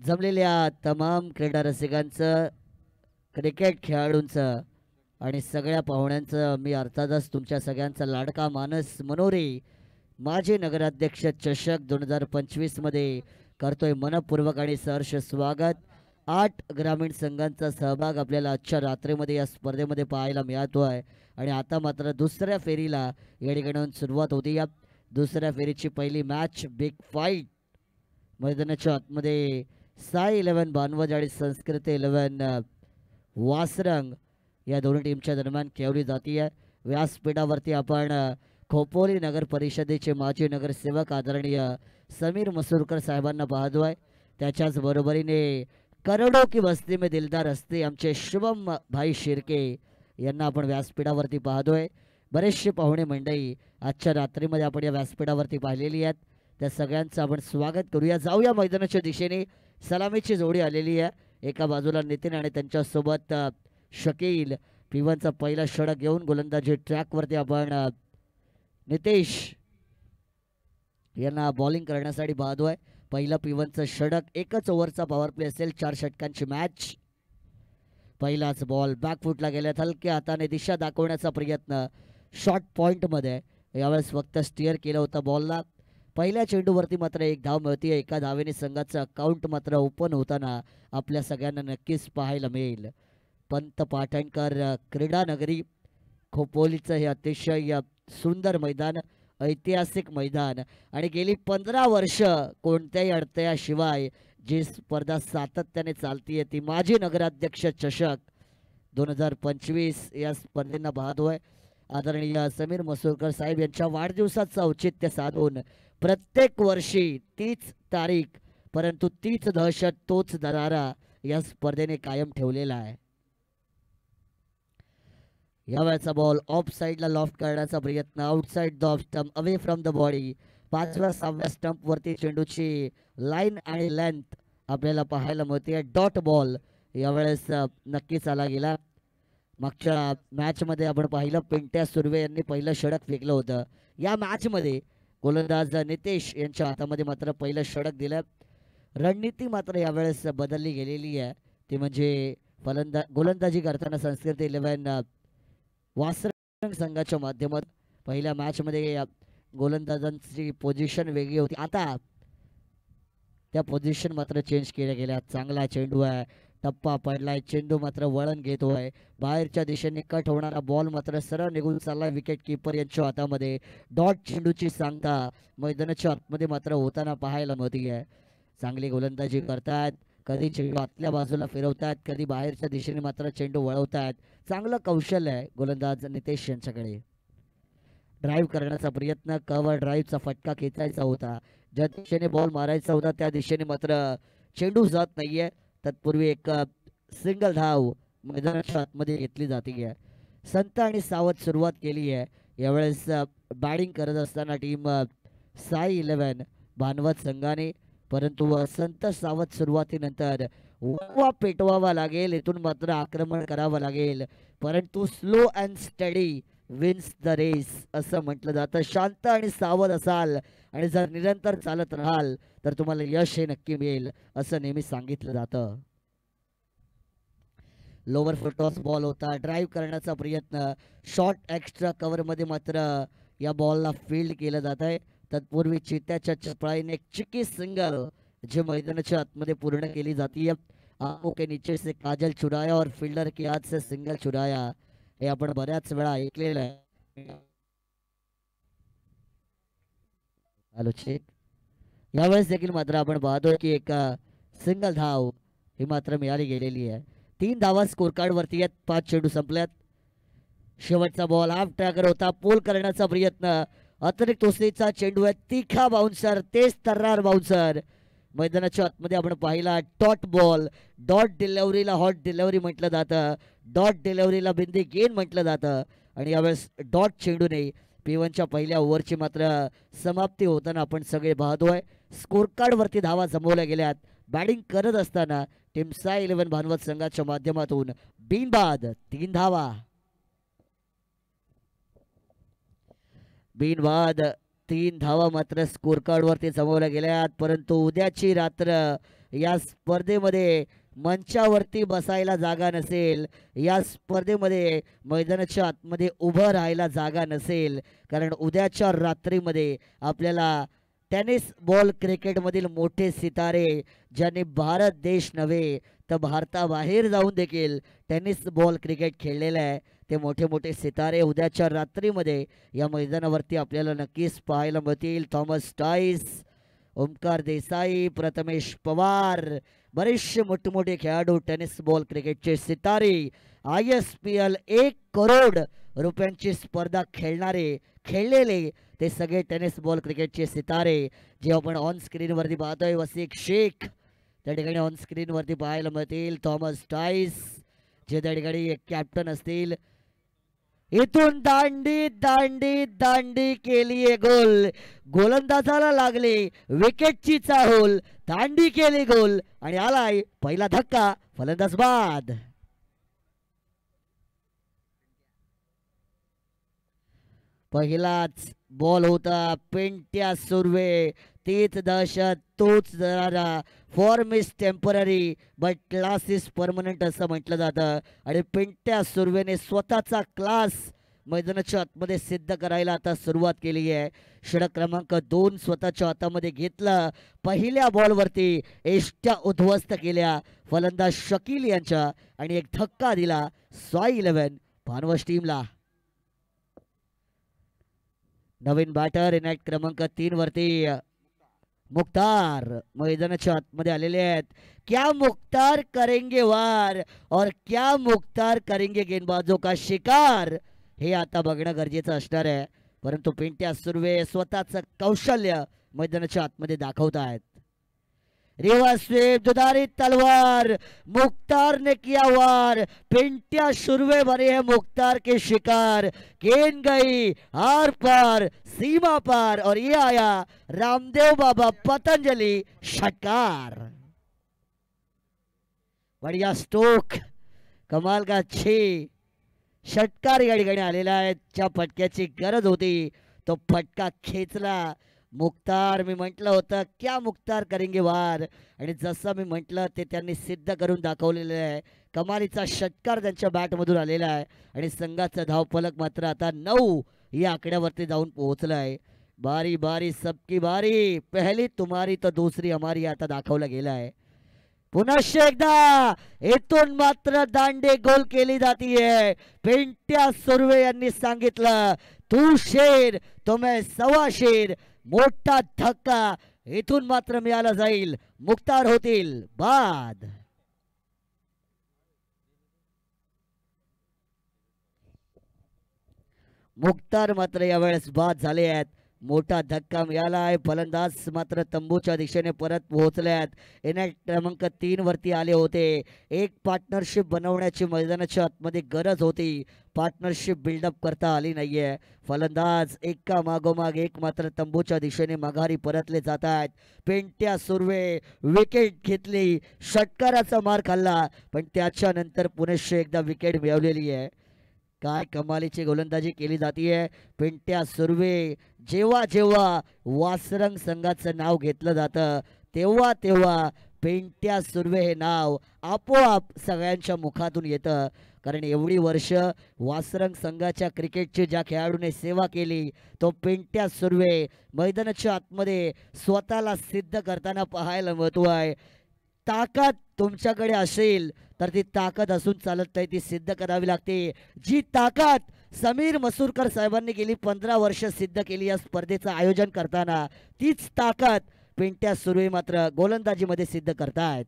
जमलेल्या तमाम क्रीडा रसिकांचं, क्रिकेट खेळाडूंचं आणि सगळ्या पाहुण्यांचं मी अर्थातच तुमच्या सगळ्यांचा लाडका मानस मनोरे माजी नगराध्यक्ष चषक 2025 मध्ये करतोय मनपूर्वक आणि सहर्ष स्वागत. 8 ग्रामीण संघांचा सहभाग आपल्याला आजच्या रात्रीमध्ये या स्पर्धेमध्ये पाहायला मिळतोय आणि आता मात्र दुसऱ्या फेरीला या ठिकाणी सुरुवात होती. या दुसऱ्या फेरीची पहिली मॅच बिग फाईट मैदानाच्या आतमध्ये साई 11 बानवज आणि संस्कृती 11 वासरंग या दोन्ही टीमच्या दरम्यान खेळवली जाते. व्यासपीठावरती आपण खोपोली नगर परिषदेचे माजी नगरसेवक आदरणीय समीर मसूरकर साहेबांना पाहतोय. त्याच्याच बरोबरीने करोडो की वस्ती में दिलदार असते आमचे शुभम भाई शिर्के यांना आपण व्यासपीठावरती पाहतोय. बरेचसे पाहुणे मंडळी आजच्या रात्रीमध्ये आपण या व्यासपीठावरती पाहिलेली आहेत. त्या सगळ्यांचं आपण स्वागत करूया. जाऊया मैदानाच्या दिशेने. सलामीची जोडी आलेली आहे. एका बाजूला नितीन आणि त्यांच्यासोबत शकील. पिवांचा पहिला षटक घेऊन गोलंदाजी ट्रॅकवरती आपण नितेश यांना बॉलिंग करण्यासाठी पाहतोय. पहिला पिवनचं षटक. एकच ओव्हरचा पॉवर प्ले असेल. 4 षटकांची मॅच. पहिलाच बॉल बॅकफुटला गेल्यात. हलक्या हाताने दिशा दाखवण्याचा प्रयत्न शॉर्ट पॉइंटमध्ये. यावेळेस फक्त स्टिअर केलं होतं बॉलला. पहिल्या चेंडूवरती मात्र एक धाव मिळते. एका धावेने संघाचं अकाउंट मात्र ओपन होताना आपल्या सगळ्यांना नक्कीच पाहायला मिळेल. पंत पाटणकर क्रीडा नगरी खोपोलीचं हे अतिशय सुंदर मैदान, ऐतिहासिक मैदान आणि गेली 15 वर्ष कोणत्याही अडथळ्याशिवाय जी स्पर्धा सातत्याने चालतीये ती माजी नगराध्यक्ष चषक 2025 या स्पर्धेंना पाहतोय. आदरणीय समीर मसूरकर साहेब यांच्या वाढदिवसाचं औचित्य साधून प्रत्येक वर्षी तीच तारीख परंतु तीच दहशत तोच दरारा या स्पर्धेने कायम ठेवलेला आहे. यावेळचा बॉल ऑफ साइडला लॉफ्ट करण्याचा प्रयत्न. Outside the off stump, away from the body. 5व्या-6व्या स्टंप वरती चेंडूची लाईन आणि लेंथ आपल्याला पाहायला मिळते. डॉट बॉल यावेळेस नक्कीच आला गेला. मागच्या मॅचमध्ये आपण पाहिलं पिंट्या सुर्वे यांनी पहिलं षटक फेकलं होतं. या मॅचमध्ये गोलंदाज नितेश यांच्या हातामध्ये मात्र पहिलं षटक दिलं. रणनीती मात्र यावेळेस बदलली गेलेली आहे. ती म्हणजे गोलंदाजी करताना संस्कृती 11 वासरंग संघाच्या माध्यमात पहिल्या मॅचमध्ये गोलंदाजांची पोझिशन वेगळी होती. आता त्या पोझिशन मात्र चेंज केल्या गेल्या. चांगला चेंडू आहे. टप्पा पडलाय. चेंडू मात्र वळण घेतोय. बाहेरच्या दिशेने कट होणारा बॉल मात्र सरळ निघून चाललाय विकेट किपर यांच्या हातामध्ये. डॉट चेंडूची सांगता मैदानाच्या आतमध्ये मात्र होताना पाहायला मिळते. चांगली गोलंदाजी करतात. कधी चेंडू आतल्या बाजूला फिरवतात, कधी बाहेरच्या दिशेने मात्र चेंडू वळवतात. चांगलं कौशल्य आहे गोलंदाज नितेश यांच्याकडे. ड्राईव्ह करण्याचा प्रयत्न. कव्हर ड्राईव्हचा फटका खेचायचा होता. ज्या दिशेने बॉल मारायचा होता त्या दिशेने मात्र चेंडू जात नाहीये. तत्पूर्वी एक सिंगल धाव मैदानाच्या आतमध्ये घेतली जाते. संत आणि सावध सुरुवात केली आहे. यावेळेस बॅटिंग करत असताना टीम साई 11 भानवत संघाने, परंतु संत सावध सुरुवातीनंतर वा पेटवावा लागेल. इथून मात्र आक्रमण करावं लागेल. परंतु slow and steady wins the race असं म्हटलं जातं. शांत आणि सावध असाल आणि जर निरंतर चालत राहाल तर तुम्हाला यश हे नक्की मिळेल असं नेहमी सांगितलं जातं. लोअर फुटटॉस बॉल होता. ड्राईव्ह करण्याचा प्रयत्न. शॉर्ट एक्स्ट्रा कव्हरमध्ये मात्र या बॉलला फील्ड केलं जात आहे. तत्पूर्वी चित्त्याच्या चपळाईने एक चिकी सिंगल जे मैदानाच्या आतमध्ये पूर्ण केली जाती है. आंखों के नीचे से काजल चुराया और फील्डर के हाथ से सिंगल चुराया. हे आपण बऱ्याच वेळा ऐकलेलं आहे. Hello check. यावेळेस देखील मात्र आपण पाहतोय की एक सिंगल धाव ही मात्र मिळाली गेलेली आहे. 3 धावा स्कोर कार्ड वरती आहेत. 5 चेंडू संपल्यात. शेवटचा बॉल हाफ ट्रॅकर होता. पोल करण्याचा प्रयत्न. अतिरिक्त ओसरीचा चेंडू आहे. तिखा बाउन्सर, तेज तर्रार बाउन्सर. मैदानाच्या आतमध्ये आपण पाहिला डॉट बॉल. डॉट डिलेव्हरीला हॉट डिलेव्हरी म्हटलं जातं. डॉट डिलेव्हरीला बिंदी गेन म्हटलं जातं. आणि यावेळेस डॉट चेंडूने P1च्या पहिल्या ओव्हरची मात्र समाप्ती होताना आपण सगळे पाहतोय. स्कोर कार्ड वरती धावा जमवल्या गेल्यात. बॅटिंग करत असताना टीम साई 11 भानवत संघाच्या माध्यमातून बिनबाद 3 धावा. बिनबाद 3 धावा मात्र स्कोर कार्ड वरती जमवल्या गेल्यात. परंतु उद्याची रात्र या स्पर्धेमध्ये मंचावरती बसायला जागा नसेल, या स्पर्धेमध्ये मैदानाच्या आतमध्ये उभं राहायला जागा नसेल, कारण उद्याच्या रात्रीमध्ये आपल्याला टेनिस बॉल क्रिकेटमधील मोठे सितारे ज्यांनी भारत देश नव्हे तर भारताबाहेर जाऊन देखील टेनिस बॉल क्रिकेट खेळलेलं आहे, ते मोठे मोठे सितारे उद्याच्या रात्रीमध्ये या मैदानावरती आपल्याला नक्कीच पाहायला मिळतील. थॉमस टाईस, ओमकार देसाई, प्रथमेश पवार, बरेचसे मोठमोठे खेळाडू टेनिस बॉल क्रिकेटचे सितारे, ISPL 1 करोड रुपयांची स्पर्धा खेळलेले ते सगळे टेनिस बॉल क्रिकेटचे सितारे जे आपण ऑन स्क्रीनवरती पाहतोय. वसिक शेख त्या ठिकाणी ऑन स्क्रीनवरती पाहायला मिळतील. थॉमस टाईस जे त्या ठिकाणी एक कॅप्टन असतील. इथून दांडी दांडी दांडी केली गोल, गोलंदाजाला लागले विकेटची चाहूल, दांडी केली गोल आणि आलाय पहिला धक्का, फलंदाज बाद. पहिलाच बॉल होता पेंट्या सुर्वे, तीच दहशत तोच दरारा. Form is temporary but class is permanent असं म्हटलं जातं आणि पेंट्या सुर्वेने स्वतःचा क्लास मैदानाच्या आतमध्ये सिद्ध करायला आता सुरुवात केली आहे. षटक क्रमांक 2 स्वतःच्या हातामध्ये घेतलं. पहिल्या बॉलवरती एष्ट्या उद्ध्वस्त केल्या फलंदाज शकील यांच्या आणि एक धक्का दिला स्वाई 11 भानवश टीमला. नवीन बॅटर इनॅट क्रमांक 3 वरती मुख्तार मैदानाच्या आतमध्ये आलेले आहेत. क्या मुख्तार करेंगे वार और क्या मुख्तार करेंगे गेंदबाजों का शिकार, हे आता बघणं गरजेचं असणार आहे. परंतु पेंट्या सुर्वे स्वतःचं कौशल्य मैदानाच्या आतमध्ये दाखवत आहेत. रिवर्स स्वीप, दुधारी तलवार, मुख्तार ने किया वार, पेंट्या सुर्वे बने हैं मुख्तार के शिकार. गेंद गई आर पार सीमा पार और ये आया रामदेव बाबा पतंजलि षटकार. बढ़िया स्ट्रोक, कमाल का 6 षटकार या ठिकाणी आलेला आहे. ज्या फटक्याची गरज होती तो फटका खेचला मुख्तार. मी म्हटलं होतं क्या मुख्तार करेंगे वार आणि जसं मी म्हटलं ते त्यांनी सिद्ध करून दाखवलेलं आहे. कमालीचा षटकार त्यांच्या बॅटमधून आलेला आहे आणि संघाचा धावफलक मात्र आता 9 या आकड्यावरती जाऊन पोहोचला आहे. बारी बारी सबकी बारी, पहली तुम्हारी तो दूसरी हमारी आता दाखवलं गेलं आहे. पुन्हा एकदा इथून मात्र दांडे गोल केली जातीये. पेंट्या सुर्वे यांनी सांगितलं तू शेर तो मैं सवा शेर. मोठा धक्का इथून मात्र मिळाला जाईल. मुख्तार होतील बाद. मुख्तार मात्र यावेळेस बाद झाले आहेत. मोठा धक्का मिळाला आहे. फलंदाज मात्र तंबूच्या दिशेने परत पोहोचल्यात. इनॅट क्रमांक 3 वरती आले होते. एक पार्टनरशिप बनवण्याची मैदानाच्या आतमध्ये गरज होती. पार्टनरशिप बिल्डअप करता आली नाहीये. फलंदाज एका मागोमाग एक मात्र तंबूच्या दिशेने माघारी परतले जात आहेत. पेंट्या सुर्वे विकेट घेतली, षटकाराचा मार खाल्ला, पण त्याच्यानंतर पुनश्च एकदा विकेट मिळवलेली आहे. काय कमालीची गोलंदाजी केली जातीये. पेंट्या सुर्वे जेव्हा जेव्हा वासरंग संघाचं नाव घेतलं जातं तेव्हा तेव्हा पेंट्या सुर्वे हे नाव आपोआप सगळ्यांच्या मुखातून येतं. कारण एवढी वर्ष वासरंग संघाच्या क्रिकेटची ज्या खेळाडूने सेवा केली तो पेंट्या सुर्वे मैदानाच्या आतमध्ये स्वतःला सिद्ध करताना पाहायला मिळतोय. ताकद तुमच्याकडे असेल तर ती ताकद असून चालत नाही, ती सिद्ध करावी लागते. जी ताकद समीर मसूरकर साहेबांनी गेली 15 वर्ष सिद्ध केली या स्पर्धेचं आयोजन करताना, तीच ताकद पेंट्या सुर्वे मात्र गोलंदाजीमध्ये सिद्ध करतायत.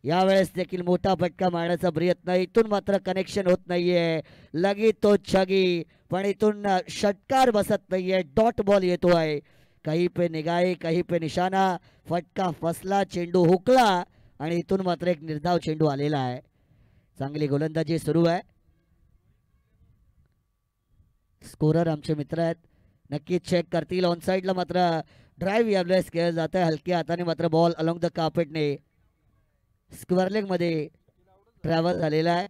यावेळेस देखील मोठा फटका मारण्याचा प्रयत्न, इथून मात्र कनेक्शन होत नाहीये. लगी तो छगी, पण इथून षटकार बसत नाहीये. डॉट बॉल येतोय. कहीं पे निगाहे कहीं पे निशाना. फटका फसला, चेंडू हुकला आणि इथून मात्र एक निर्धाव चेंडू आलेला आहे. चांगली गोलंदाजी सुरू आहे. स्कोरर आमचे मित्र आहेत, नक्कीच चेक करतील. ऑन साइडला मात्र ड्राईव्ह यावेळेस केलं जात आहे. हलक्या हाताने मात्र बॉल अलॉंग द कार्पेटने स्क्वेअर लेग मध्ये ट्रॅव्हल झालेला आहे.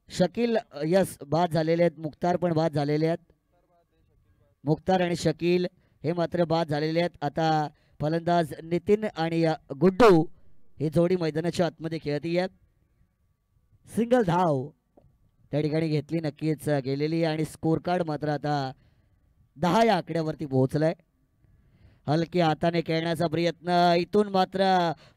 शकील यस बाद झालेले आहेत. मुख्तार पण बाद झालेले आहेत. मुख्तार आणि शकील हे मात्र बाद झालेले आहेत. आता फलंदाज नितीन आणि गुड्डू ही जोडी मैदानाच्या आतमध्ये खेळतीये. सिंगल धाव त्या ठिकाणी घेतली नक्कीच गेलेली आणि स्कोर कार्ड मात्र आता 10 या आकड्यावरती पोहोचलाय. हलक्या हाताने खेळण्याचा प्रयत्न, इथून मात्र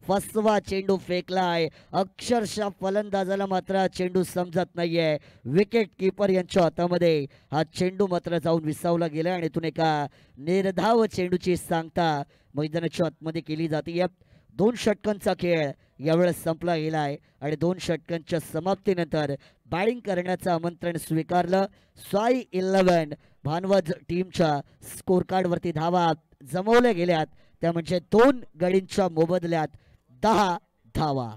फसवा चेंडू फेकलाय. अक्षरशः फलंदाजाला मात्र चेंडू समजत नाहीये. विकेट किपर यांच्या हातामध्ये हा चेंडू मात्र जाऊन विसावला गेला आणि इथून एका निर्धाव चेंडूची सांगता मैदानाच्या आतमध्ये केली जाते. 2 षटकांचा खेळ यावेळेस संपला गेलाय आणि 2 षटकांच्या समाप्तीनंतर बॅटिंग करण्याचं आमंत्रण स्वीकारलं. साई 11 भानवड टीमच्या स्कोर कार्डवरती धावा जमवल्या गेल्यात, त्या म्हणजे 2 गडींच्या मोबदल्यात 10 धावा.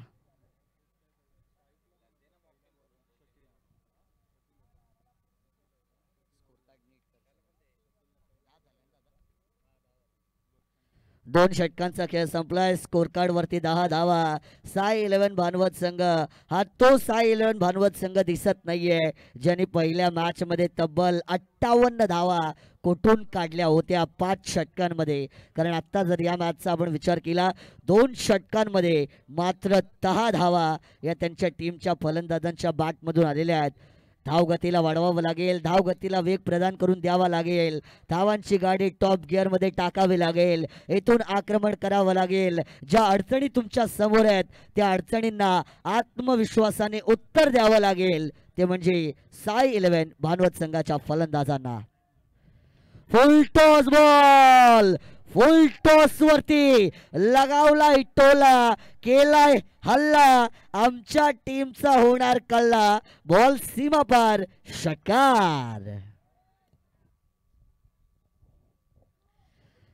दोन षटकांचा खेळ संपलाय. स्कोर कार्ड वरती 10 धावा. साई 11 भानवड संघ हा तो साई 11 भानवड संघ दिसत नाहीये ज्यांनी पहिल्या मॅच मध्ये तब्बल 58 धावा कुठून काढल्या होत्या 5 षटकांमध्ये. कारण आता जर या मॅचचा आपण विचार केला 2 षटकांमध्ये मात्र 10 धावा या त्यांच्या टीमच्या फलंदाजांच्या बॅटमधून आलेल्या आहेत. धावगतीला वाढवावं लागेल, धावगतीला वेग प्रदान करून द्यावा लागेल, धावांची गाडी टॉप गिअरमध्ये टाकावी लागेल, येथून आक्रमण करावं लागेल. ज्या अडचणी तुमच्या समोर आहेत त्या अडचणींना आत्मविश्वासाने उत्तर द्यावं लागेल. ते म्हणजे साई 11 भानवड संघाच्या फलंदाजांना. फुल टॉस बॉल, फुल टॉस वरती लगावलाय टोला, केलाय हल्ला, आमच्या टीमचा होणार कल्ला, बॉल सीमा पार, षटकार.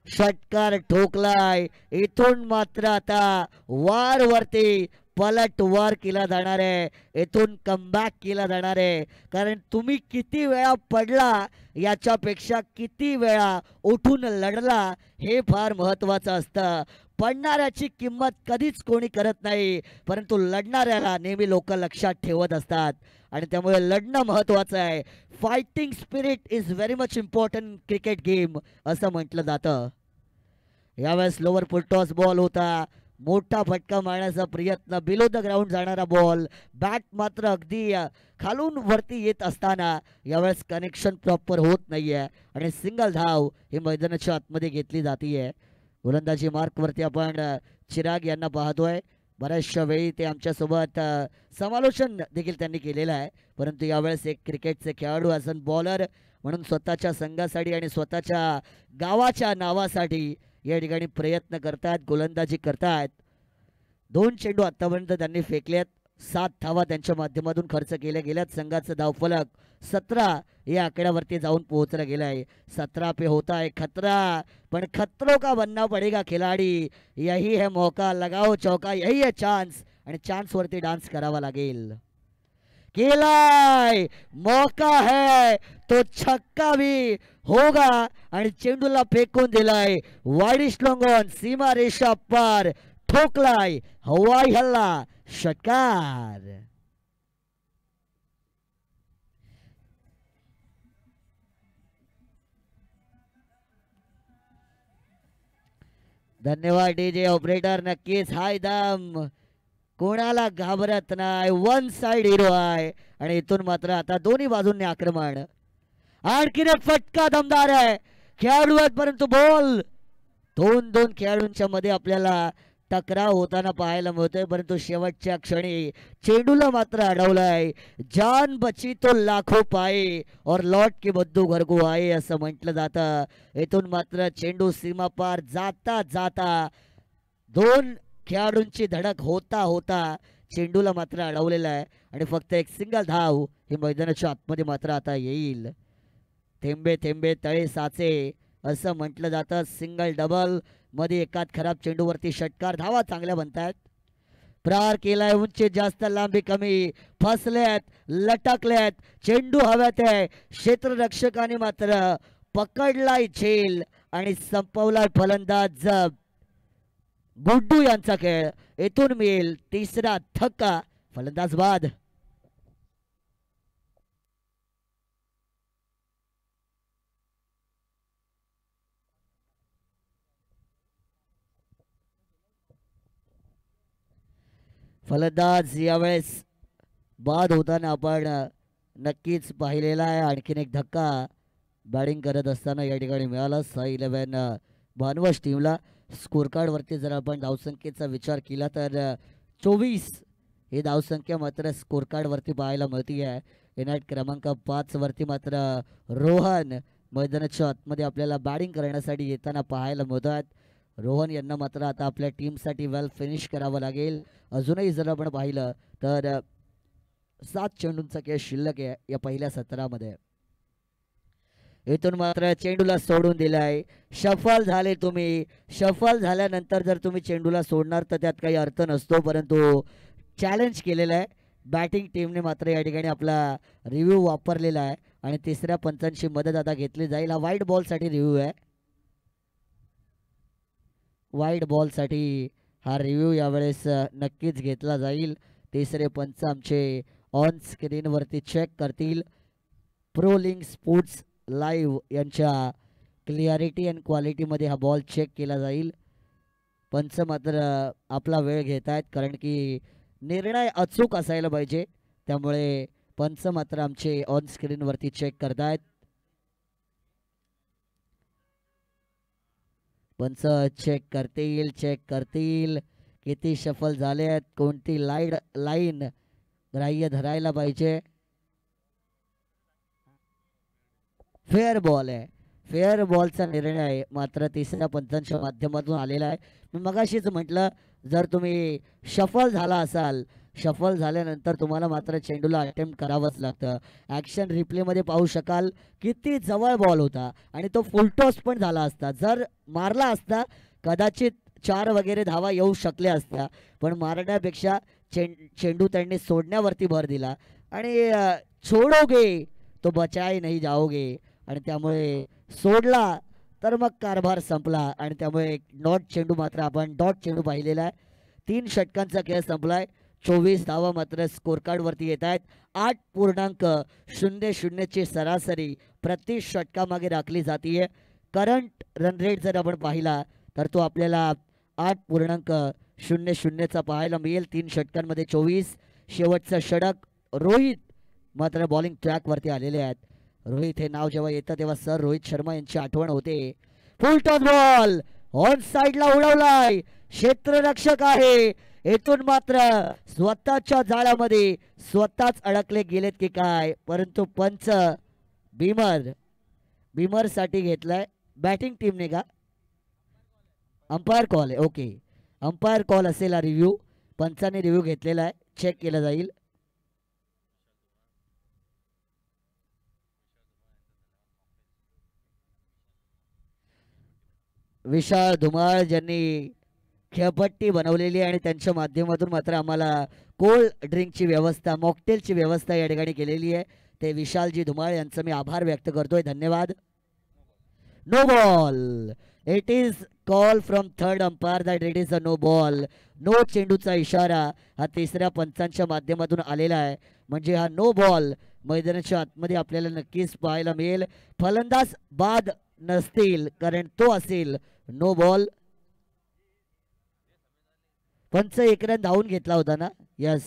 षटकार ठोकलाय. इथून मात्र आता वार वरती पलट वार केला जाणार आहे, इथून कमबॅक केला जाणार आहे. कारण तुम्ही किती वेळा पडला याच्यापेक्षा किती वेळा उठून लढला हे फार महत्वाचं असतं. पडणाऱ्याची किंमत कधीच कोणी करत नाही, परंतु लढणाऱ्याला नेहमी लोक लक्षात ठेवत असतात आणि त्यामुळे लढणं महत्वाचं आहे. Fighting spirit is very much important cricket game असं म्हटलं जातं. यावेळेस लोअर फुल टॉस बॉल होता. मोठा फटका मारण्याचा प्रयत्न, बिलो द ग्राउंड जाणारा बॉल, बॅट मात्र अगदी खालून वरती येत असताना यावेळेस कनेक्शन प्रॉपर होत नाहीये आणि सिंगल धाव ही मैदानाच्या आतमध्ये घेतली जातीये. गोलंदाजी मार्क वरती आपण चिराग यांना पाहतोय. बऱ्याचशा वेळी ते आमच्यासोबत समालोचन देखील त्यांनी केलेलं आहे, परंतु यावेळेस एक क्रिकेटचे खेळाडू असून बॉलर म्हणून स्वतःच्या संघासाठी आणि स्वतःच्या गावाच्या नावासाठी या ठिकाणी प्रयत्न करतात, गोलंदाजी करतात. 2 चेंडू आतापर्यंत त्यांनी फेकलेत. 7 धावा त्यांच्या माध्यमातून खर्च केल्या गेल्यात. संघाचं धावफलक 17 या आकड्यावरती जाऊन पोहोचला गेलाय. 17 पे होता है खतरा, पण खतरों का बनना पडेगा खिलाडी, यही है मौका, लगाओ चौका, यही है चान्स आणि चान्स वरती डान्स करावा लागेल. केलाय, मौका है तो छक्का भी होगा आणि चेंडूला फेकून दिलाय. वाईडिश लॉंगॉन, सीमा रेषा पार, ठोकलाय, हवाई हल्ला, षटकार. धन्यवाद डीजे ऑपरेटर. नक्कीच हाय दम, कोणाला घाबरत नाही, वन साइड हिरो आहे आणि इथून मात्र आता दोन्ही बाजूंनी आक्रमण. आणखीन एक फटका दमदार आहे. खेळाडू आहेत परंतु बॉल 2 खेळाडूंच्या मध्ये आपल्याला टकराव होताना पाहायला मिळतोय, परंतु शेवटच्या क्षणी चेंडूला मात्र अडवलाय. जान बची तो लाखो पाए और लौट के बद्दू घर को आए असं म्हटलं जातं. इथून मात्र चेंडू सीमा पार जाता जाता 2 खेळाडूंची धडक होता होता चेंडूला मात्र अडवलेला आहे आणि फक्त एक सिंगल धाव ही मैदानाच्या आतमध्ये मात्र आता येईल. थेंबे थेंबे तळे साचे असं म्हटलं जातं. सिंगल डबल मध्ये एकाच खराब चेंडूवरती षटकार. धावा चांगल्या बनतायत. प्रहार केलाय, उंची जास्त लांबी कमी, फसल्यात, लटकल्यात, चेंडू हव्यात आहे. क्षेत्ररक्षकाने मात्र पकडलाय झेल आणि संपवलाय फलंदाज गुड्डू यांचा खेळ. येथून मिळेल 3रा धक्का, फलंदाज बाद. फलंदाज यावेळेस बाद होताना आपण नक्कीच पाहिलेला आहे. आणखीन एक धक्का बॅटिंग करत असताना या ठिकाणी मिळाला. साई 11 भानवश टीमला. स्कोर कार्डवरती जर आपण धावसंख्येचा विचार केला तर 24 ही धावसंख्या मात्र स्कोर कार्डवरती पाहायला मिळते आहे. इनायत क्रमांक 5 वरती मात्र रोहन मैदानाच्या आतमध्ये आपल्याला बॅटिंग करण्यासाठी येताना पाहायला मिळतात. रोहन यांना मात्र आता आपल्या टीमसाठी वेल फिनिश करावं लागेल. अजूनही जर आपण पाहिलं तर 7 चेंडूंचा खेळ शिल्लक आहे या पहिल्या सत्रामध्ये. इथून मात्र चेंडूला सोडून दिलाय. शफल झाले तुम्ही. शफल झाल्यानंतर जर तुम्ही चेंडूला सोडणार तर त्यात काही अर्थ नसतो, परंतु चॅलेंज केलेलं आहे बॅटिंग टीमने मात्र या ठिकाणी आपला रिव्ह्यू वापरलेला आहे आणि तिसऱ्या पंचांची मदत आता घेतली जाईल. हा वाईट बॉलसाठी रिव्ह्यू आहे. वाईट बॉलसाठी हा रिव्ह्यू यावेळेस नक्कीच घेतला जाईल. तिसरे पंच आमचे ऑन स्क्रीनवरती चेक करतील. प्रो लिंक स्पोर्ट्स लाईव्ह यांच्या क्लिअरिटी अँड क्वालिटीमध्ये हा बॉल चेक केला जाईल. पंच मात्र आपला वेळ घेत आहेत कारण की निर्णय अचूक असायला पाहिजे, त्यामुळे पंच मात्र आमचे ऑन स्क्रीनवरती चेक करतायत. पंच चेक करतील किती शफल झाले आहेत, कोणती लाईन ग्राह्य धरायला पाहिजे. फेअर बॉल आहे. फेअर बॉलचा निर्णय मात्र तिसऱ्या पंचांच्या माध्यमातून आलेला आहे. मी मगाशीच म्हटलं, जर तुम्ही शफल झाला असाल, शफल झाल्यानंतर तुम्हाला मात्र चेंडूला अटेम्प्ट करावंच लागतं. ॲक्शन रिप्लेमध्ये पाहू शकाल किती जवळ बॉल होता आणि तो फुलटॉस पण झाला असता. जर मारला असता कदाचित 4 वगैरे धावा येऊ शकल्या असत्या, पण मारण्यापेक्षा चेंडू त्यांनी सोडण्यावरती भर दिला आणि छोडोगे तो बचाए नाही जाओगे, आणि त्यामुळे सोडला तर मग कारभार संपला. आणि त्यामुळे डॉट चेंडू मात्र आपण डॉट चेंडू पाहिलेला आहे. 3 षटकांचा खेळ संपलाय. 24 धावा मात्र स्कोर कार्डवरती येत आहेत. 8.00 ची सरासरी प्रति षटकामागे राखली जाते. करंट रन रेट जर आपण पाहिला तर तो आपल्याला 8.00 चा पाहायला मिळेल. 3 षटकांमध्ये 24. शेवटचं षटक रोहित मात्र बॉलिंग ट्रॅकवरती आलेले आहेत. रोहित हे नाव जेव्हा येतं तेव्हा सर रोहित शर्मा यांची आठवण होते. फुल टॉस बॉल ऑन साइडला उडवलाय. क्षेत्ररक्षक आहे. येथून मात्र स्वतःच्या जाळ्यामध्ये स्वतःच अडकले गेलेत की काय, परंतु पंच बीमर साठी घेतलाय बॅटिंग टीमने का. अंपायर कॉल आहे. ओके, अंपायर कॉल असेल हा रिव्ह्यू. पंचाने रिव्ह्यू घेतलेला आहे, चेक केला जाईल. विशाल धुमाळ ज्यांनी खेळपट्टी बनवलेली आहे आणि त्यांच्या माध्यमातून मात्र आम्हाला कोल्ड ड्रिंकची व्यवस्था, मॉकटेलची व्यवस्था या ठिकाणी केलेली आहे, ते विशालजी धुमाळ यांचं मी आभार व्यक्त करतोय. धन्यवाद. No ball. It is call from third umpire that it is a no ball. No चेंडूचा इशारा हा तिसऱ्या पंचांच्या माध्यमातून आलेला आहे, म्हणजे हा नो बॉल मैदानाच्या आतमध्ये आपल्याला नक्कीच पाहायला मिळेल. फलंदाज बाद नसतील कारण तो असेल नो बॉल. पंच 1 रन धावून घेतला होता ना. यस,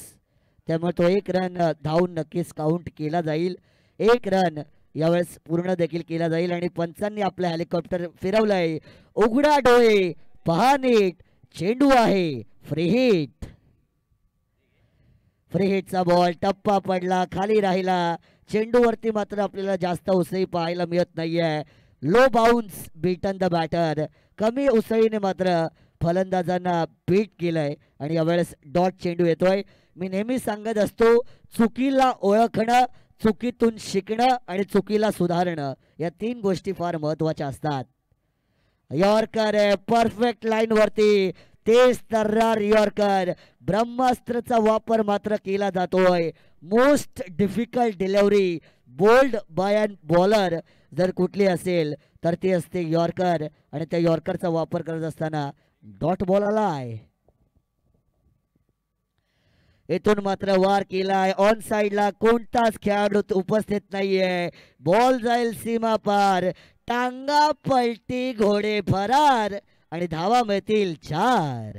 त्यामुळे तो 1 रन धावून नक्कीच काउंट केला जाईल. 1 रन यावेळेस पूर्ण देखील केला जाईल आणि पंचांनी आपलं हेलिकॉप्टर फिरवलंय. उघडा डोळे पहा नीट, चेंडू आहे फ्री हिट. फ्री हिटचा बॉल टप्पा पडला, खाली राहिला. चेंडूवरती मात्र आपल्याला जास्त उसळी पाहायला मिळत नाहीये. Low bounce beaten the batter. कमी उसळीने मात्र फलंदाजांना बीट केलंय आणि यावेळेस डॉट चेंडू येतोय. मी नेहमी सांगत असतो, चुकीला ओळखणं, चुकीतून शिकणं आणि चुकीला सुधारणं या 3 गोष्टी फार महत्वाच्या असतात. यॉर्कर आहे परफेक्ट लाईन वरती. तेज तर्रार यॉर्कर. ब्रह्मास्त्राचा वापर मात्र केला जातोय. Most difficult delivery bowled by an bowler जर कुठली असेल तर ती असते यॉर्कर, आणि त्या यॉर्करचा वापर करत असताना डॉट बॉल आलाय. इथून मात्र वार केलाय. ऑन साइडला कोणताच खेळाडू उपस्थित नाहीये. बॉल जाईल सीमा पार. टांगा पलटी घोडे फरार आणि धावा मिळतील 4.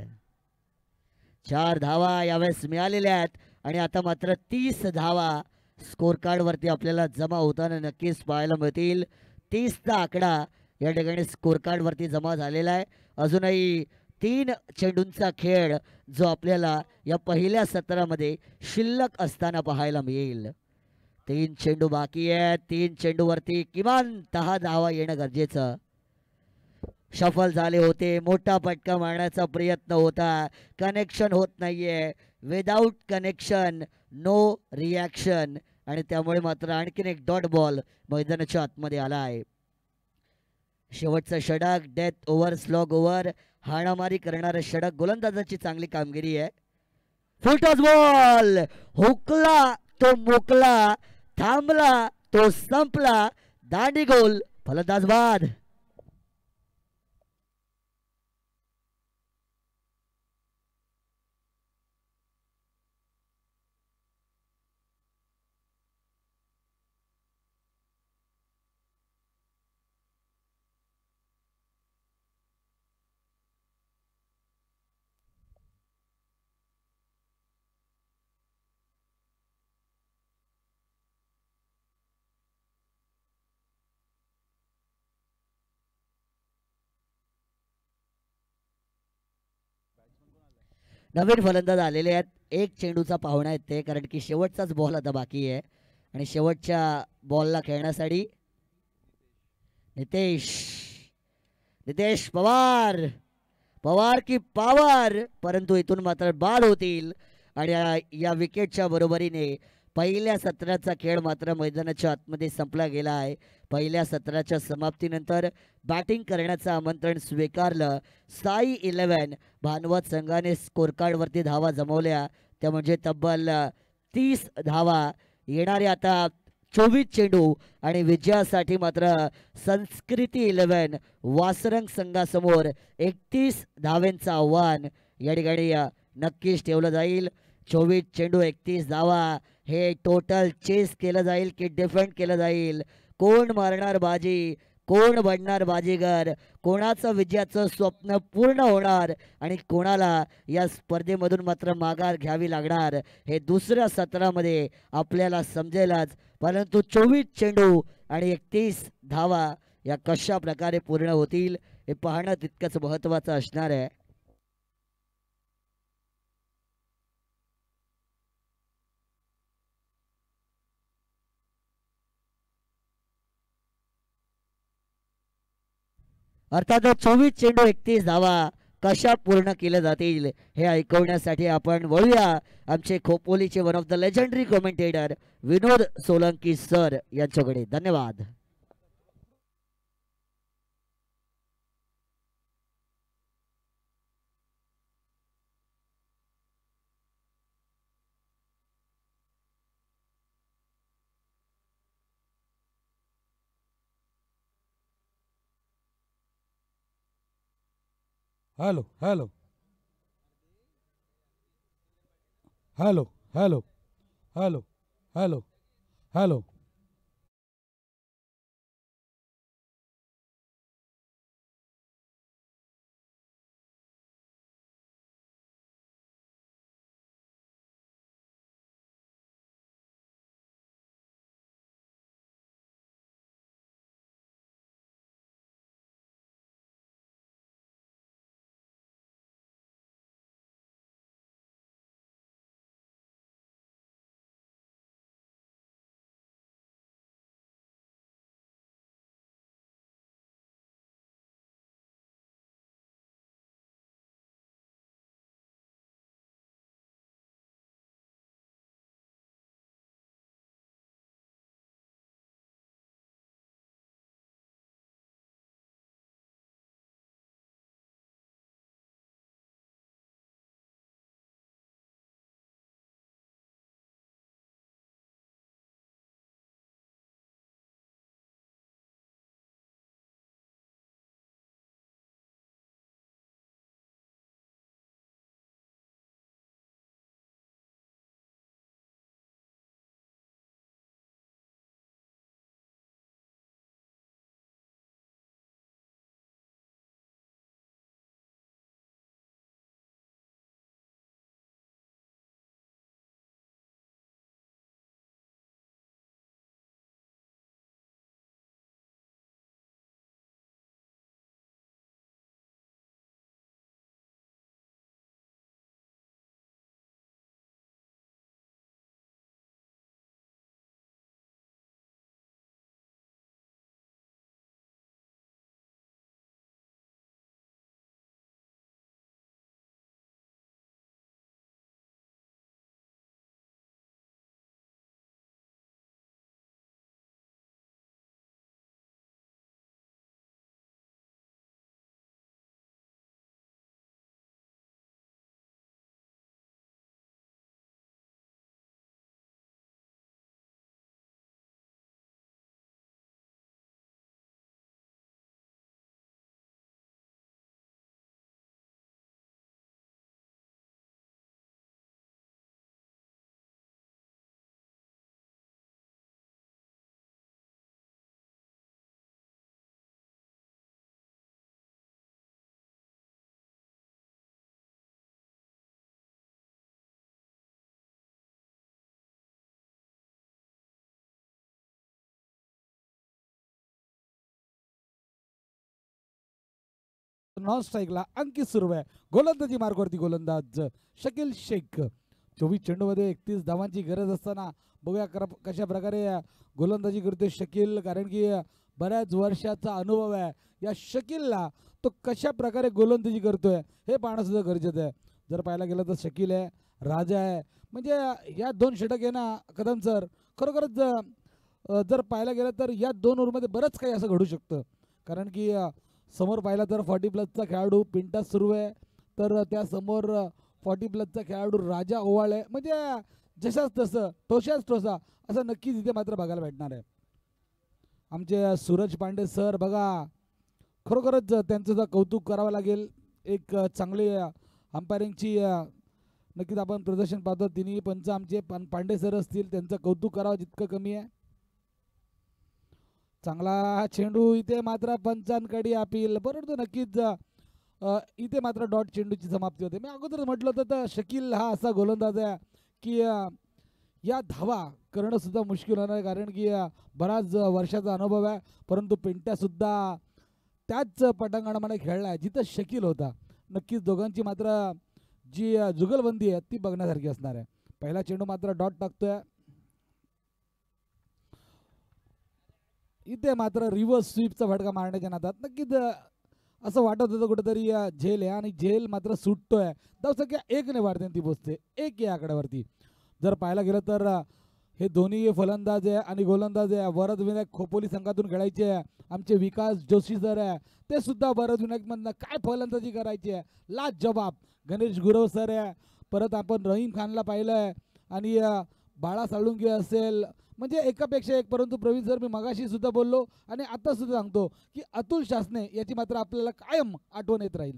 4 धावा यावेळेस मिळालेल्या आहेत आणि आता मात्र 30 धावा स्कोर कार्ड वरती आपल्याला जमा होताना नक्कीच पाहायला मिळतील. 30चा आकडा या ठिकाणी स्कोर कार्ड वरती जमा झालेला आहे. अजूनही 3 चेंडूंचा खेळ जो आपल्याला या पहिल्या सत्रामध्ये शिल्लक असताना पाहायला मिळेल. 3 चेंडू बाकी आहेत. 3 चेंडूवरती किमान 10 धावा येणं गरजेचं. सफल झाले होते. मोठा फटका मारण्याचा प्रयत्न होता. कनेक्शन होत नाहीये. विदाउट कनेक्शन नो रिॲक्शन आणि त्यामुळे मात्र आणखीन एक डॉट बॉल मैदानाच्या आतमध्ये आला आहे. शेवटचा षटक डेथ ओव्हर स्लॉग ओव्हर हाणामारी करणारं षटक. गोलंदाजाची चांगली कामगिरी आहे. फुल टॉस बॉल हुकला तो मोकला, थांबला तो संपला. दांडी गोल, फलंदाज बाद. नवीन फलंदाज आलेले आहेत. एक चेंडूचा पाहुणा आहेत ते, कारण की शेवटचाच बॉल आता बाकी आहे आणि शेवटच्या बॉलला खेळण्यासाठी नितेश नितेश पवार. पवार की पावर, परंतु इथून मात्र बाद होतील आणि या विकेटच्या बरोबरीने पहिल्या सत्राचा खेळ मात्र मैदानाच्या आतमध्ये संपला गेला आहे. पहिल्या सत्राच्या समाप्तीनंतर बॅटिंग करण्याचं आमंत्रण स्वीकारलं. साई 11 भानवत संघाने स्कोर कार्डवरती धावा जमवल्या, त्या म्हणजे तब्बल 30 धावा. येणारे आता 24 चेंडू आणि विजयासाठी मात्र संस्कृती 11 वासरंग संघासमोर 31 धावेंचं आव्हान या ठिकाणी नक्कीच ठेवलं जाईल. 24 चेंडू 31 धावा हे टोटल चेस केलं जाईल की डिफेंड केलं जाईल. कोण मारणार बाजी, कोण बनणार बाजीगर, कोणाचं विजयाचं स्वप्न पूर्ण होणार आणि कोणाला या स्पर्धेमधून मात्र माघार घ्यावी लागणार हे दुसऱ्या सत्रामध्ये आपल्याला समजेलच. परंतु 24 चेंडू आणि 31 धावा या कशा प्रकारे पूर्ण होतील हे पाहणं तितकंच महत्त्वाचं असणार आहे. अर्थात 24 चेंडू 31 धावा कशा पूर्ण केल्या जातील हे ऐकवण्यासाठी आपण वळूया आमचे खोपोलीचे one of the legendary commentator Vinod Solanki sir यांच्याकडे. धन्यवाद. Hello hello hello hello hello hello hello non स्ट्राईकला अंकित सुर्वे. गोलंदाजी मार्गवरती गोलंदाज शकील शेख. 24 चेंडूमध्ये 31 धावांची गरज असताना बघूया कशा प्रकारे गोलंदाजी करतोय शकील, कारण की बऱ्याच वर्षाचा अनुभव आहे या शकीलला. तो कशा प्रकारे गोलंदाजी करतोय हे पाहणं सुद्धा गरजेचं आहे. जर पाहायला गेलं तर शकील आहे, राजा आहे, म्हणजे या 2 षटक आहे ना कदम सर, खरोखरच जर पाहायला गेलं तर या 2 ओव्हरमध्ये बरंच काही असं घडू शकतं. कारण की समोर पाहिला तर 40+ खेळाडू पिंटा सुर्वे, तर त्यासमोर 40+ खेळाडू राजा ओवाळे, म्हणजे जशाच तसं टोशाच टोसा असं नक्कीच इथे मात्र बघायला भेटणार आहे. आमचे सूरज पांडे सर बघा, खरोखरच त्यांचं सुद्धा कौतुक करावं लागेल. एक चांगली अंपायरिंगची नक्कीच आपण प्रदर्शन पाहतो. तिन्ही पंच आमचे पांडे सर असतील, त्यांचं कौतुक करावं जितकं कमी आहे. चांगला चेंडू, इथे मात्र पंचांकडे अपील, परंतु नक्कीच इथे मात्र डॉट चेंडूची समाप्ती होते. मी अगोदर म्हटलं होतं तर शकील हा असा गोलंदाज आहे की या धावा करणं सुद्धा मुश्किल होणार आहे, कारण की बराच वर्षाचा अनुभव आहे. परंतु पिंट्यासुद्धा त्याच पटांगणामध्ये खेळला आहे जिथं शकील होता. नक्कीच दोघांची मात्र जी जुगलबंदी आहे ती बघण्यासारखी असणार आहे. पहिला चेंडू मात्र डॉट टाकतोय. इथे मात्र रिव्हर्स स्वीपचा फटका मारण्याच्या नादात नक्कीच असं वाटत होतं कुठेतरी झेल आहे, आणि झेल मात्र सुटतोय. धावसंख्या 1 वाढते, ती पोचते 1 या आकड्यावरती. जर पाहायला गेलं तर हे दोन्ही फलंदाज आहे आणि गोलंदाज आहे. वरद विनायक खोपोली संघातून खेळायचे आमचे विकास जोशी सर आहे, ते सुद्धा वरद विनायकमधनं काय फलंदाजी करायची आहे लाजवाब. गणेश गुरव सर आहे, परत आपण रहीम खानला पाहिलंय, आणि बाळा साळुंके असेल, म्हणजे एकापेक्षा एक. परंतु प्रवीण सर, मी मगाशी सुद्धा बोललो आणि आता सुद्धा सांगतो की अतुल शासने याची मात्र आपल्याला कायम आठवण येत राहील.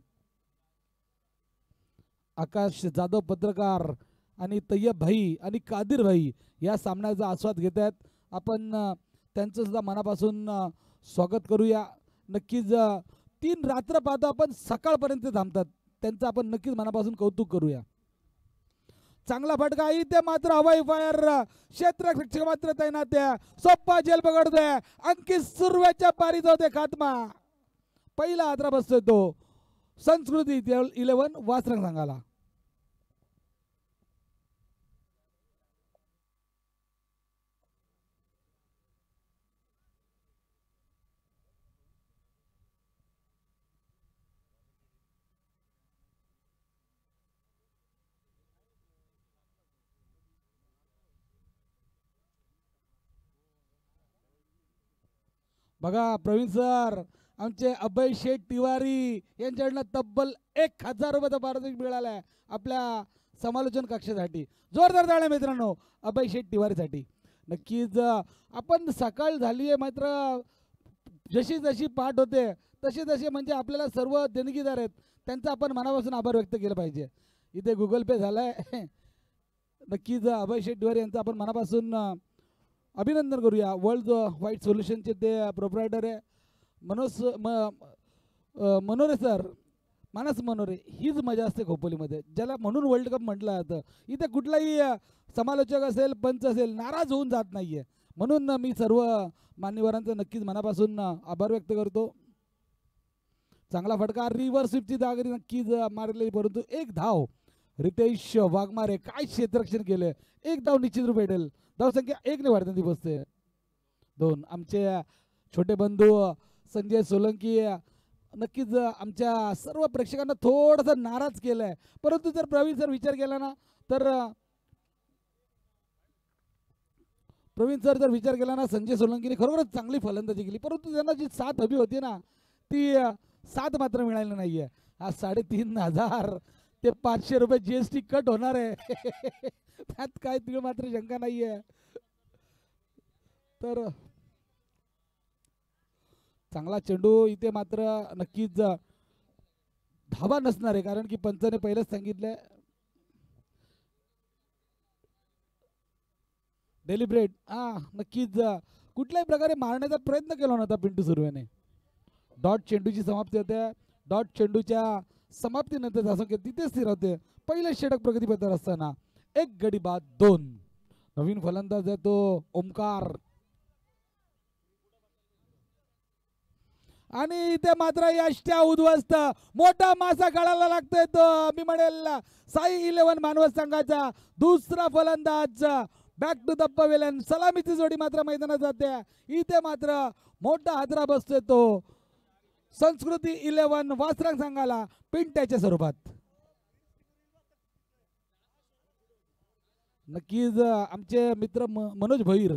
आकाश जाधव पत्रकार आणि तय्यब भाई आणि कादिर भाई या सामन्याचा आस्वाद घेत आहेत. आपण त्यांचं सुद्धा मनापासून स्वागत करूया. नक्कीच 3 रात्र पाहतो आपण, सकाळपर्यंत थांबतात, त्यांचं आपण नक्कीच मनापासून कौतुक करूया. चांगला फटका, इथे मात्र हवाई फायर, क्षेत्ररक्षक मात्र तैनात आहे. सोप्पा झेल पकडतोय, अंकित सुर्वेच्या पारीत होते खात्मा. पहिला हादरा बसतोय तो संस्कृती 11 वासरंग संघाला. बघा प्रवीण सर, आमचे अभय शेठ तिवारी यांच्याकडनं तब्बल 1000 रुपयाचा पारितोषिक मिळालाय आपल्या समालोचन कक्षासाठी. जोरदार टाळ्या मित्रांनो अभय शेठ तिवारीसाठी. नक्कीच आपण सकाळ झाली आहे, मात्र जशी जशी पाठ होते तसे तसे म्हणजे आपल्याला सर्व देणगीदार आहेत त्यांचा आपण मनापासून आभार व्यक्त केलं पाहिजे. इथे गुगल पे झालाय. नक्कीच अभय शेठ तिवारी यांचं आपण मनापासून अभिनंदन करूया. वर्ल्ड व्हाईट सोल्युशनचे ते प्रोप्रायटर आहे मनोरे सर, मानस मनोरे. हीच मजा असते खोपोलीमध्ये, ज्याला म्हणून वर्ल्ड कप म्हटलं जातं. इथे कुठलाही समालोचक असेल, पंच असेल, नाराज होऊन जात नाहीये. म्हणून मी सर्व मान्यवरांचं नक्कीच मनापासून आभार व्यक्त करतो. चांगला फटका, रिव्हर्स स्वीपची दागरी नक्कीच मारलेली, परंतु 1 धाव. रितेश वाघमारे काय क्षेत्ररक्षण केलं, 1 धाव निश्चित रूप भेटेल. धावसंख्या 1 ने वाढते, ती बसते 2. आमचे छोटे बंधू संजय सोलंकी नक्कीच आमच्या सर्व प्रेक्षकांना थोडंसं नाराज केलंय. परंतु जर प्रवीण सर विचार केला ना तर संजय सोलंकीने खरोखरच चांगली फलंदाजी केली, परंतु त्यांना जी साथ हवी होती ना ती साथ मात्र मिळाली नाहीये. आज 3500 ते 500 रुपये GST कट होणार आहे. त्यात काय तिळ मात्र शंका नाहीये. तर चांगला चेंडू, इथे मात्र नक्कीच धावा नसणार आहे, कारण की पंचाने पहिलेच सांगितलंय डेलिब्रेट. नक्कीच कुठल्याही प्रकारे मारण्याचा प्रयत्न केला नव्हता पिंटू सुर्वेने. डॉट चेंडूची समाप्ती होते. डॉट चेंडूच्या समाप्तीनंतर धावसंख्या तिथे स्थिर होते. पहिले षटक प्रगतीपथावर असताना 1 गडी बाद 2. नवीन फलंदाज आहे तो ओमकार. आणि इथे मात्र यष्ट्या उद्ध्वस्त, मोठा मासा गळाला लागतोय तो मी म्हणेल साई 11 मानवत संघाचा दुसरा फलंदाज बॅक टू द पवेलियन. सलामीची जोडी मात्र मैदानात जाते. इथे मात्र मोठा हादरा बसतोय तो संस्कृती 11 वासरंग संघाला पिंट्याच्या स्वरूपात. नक्कीच आमचे मित्र मनोज भैर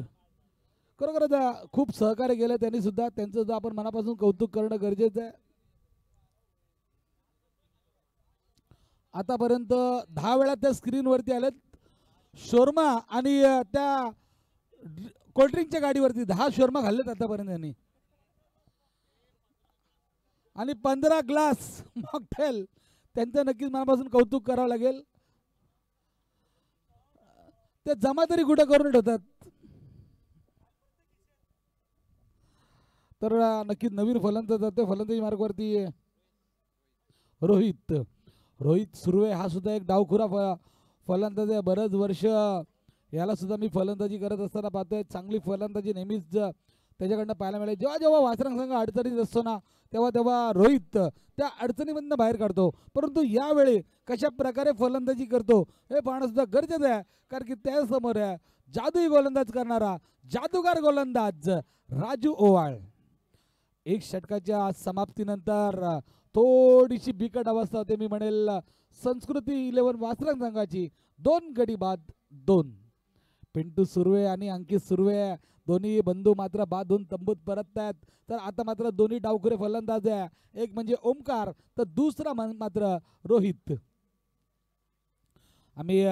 खरोखरच खूप सहकार्य केलं त्यांनी सुद्धा, त्यांचं सुद्धा आपण मनापासून कौतुक करणं गरजेचं आहे. आतापर्यंत 10 वेळा त्या स्क्रीनवरती आलेत. शोरमा आणि त्या कोल्ड्रिंकच्या गाडीवरती 10 शोरमा खाल्लेत आतापर्यंत त्यांनी, आणि 15 ग्लास मॉकटेल. त्यांचं नक्कीच मनापासून कौतुक करावं लागेल. ते जमा तरी कुठं करून ठेवतात. तर नक्कीच नवीन फलंदाज जातो फलंदाजी मार्गावरती रोहित सुर्वे. हा सुद्धा एक डावखुरा फलंदाज आहे. बरेच वर्ष याला सुद्धा मी फलंदाजी करत असताना पाहतोय. चांगली फलंदाजी नेहमीच त्याच्याकडनं पाहायला मिळेल. जेव्हा जेव्हा वासरंग संघ अडचणीत असतो ना तेव्हा तेव्हा रोहित त्या अडचणीमधनं बाहेर काढतो. परंतु यावेळी कशा प्रकारे फलंदाजी करतो हे पाहणं सुद्धा गरजेचं आहे. कारण की त्यासमोर आहे जादुई गोलंदाज करणारा जादूगार गोलंदाज राजू ओवाळ. एक षटकाच्या समाप्तीनंतर थोडीशी बिकट अवस्था होते मी म्हणेल संस्कृती 11 वासरंग संघाची. 2 गडी बाद 2. पिंटू सुर्वे आणि अंकित सुर्वे दोन्ही बंधू मात्र बाद होऊन तंबूत परत आहेत. तर आता मात्र दोन्ही डावखुरे फलंदाज आहे. एक म्हणजे ओमकार तर दुसरा मात्र रोहित. आम्ही